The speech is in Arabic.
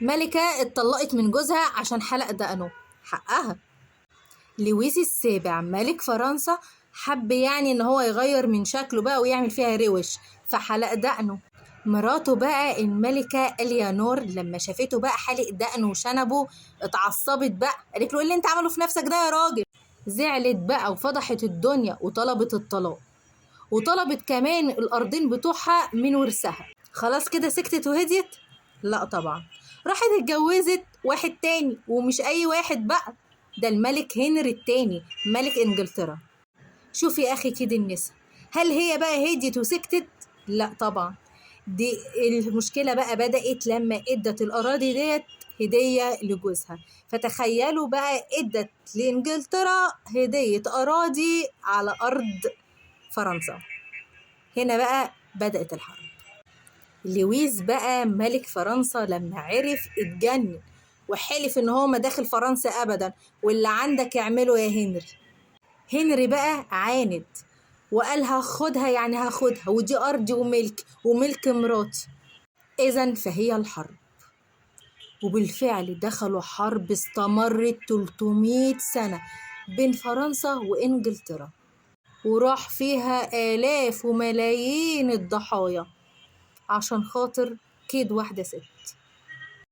ملكة اتطلقت من جوزها عشان حلق دقنه، حقها. لويس السابع ملك فرنسا حب يعني ان هو يغير من شكله بقى ويعمل فيها روش، فحلق دقنه. مراته بقى الملكة اليانور لما شافته بقى حلق دقنه وشنبه اتعصبت بقى، قالت له ايه اللي انت عمله في نفسك ده يا راجل؟ زعلت بقى وفضحت الدنيا وطلبت الطلاق، وطلبت كمان الأرضين بتوعها من ورثها. خلاص كده سكتت وهديت؟ لا طبعا، راحت اتجوزت واحد تاني، ومش أي واحد بقى، ده الملك هنري التاني ملك إنجلترا. شوف يا أخي كده النساء، هل هي بقى هديت وسكتت؟ لا طبعا، دي المشكلة بقى بدأت لما ادت الأراضي ديت هدية لجوزها. فتخيلوا بقى ادت لإنجلترا هدية أراضي على أرض فرنسا. هنا بقى بدأت الحرب. لويس بقى ملك فرنسا لما عرف اتجنن وحلف ان هو ما داخل فرنسا ابدا، واللي عندك يعمله يا هنري. هنري بقى عاند وقال هاخدها، يعني هاخدها ودي ارضي وملك مراتي، اذا فهي الحرب. وبالفعل دخلوا حرب استمرت 300 سنة بين فرنسا وانجلترا، وراح فيها آلاف وملايين الضحايا عشان خاطر كيد واحدة ست.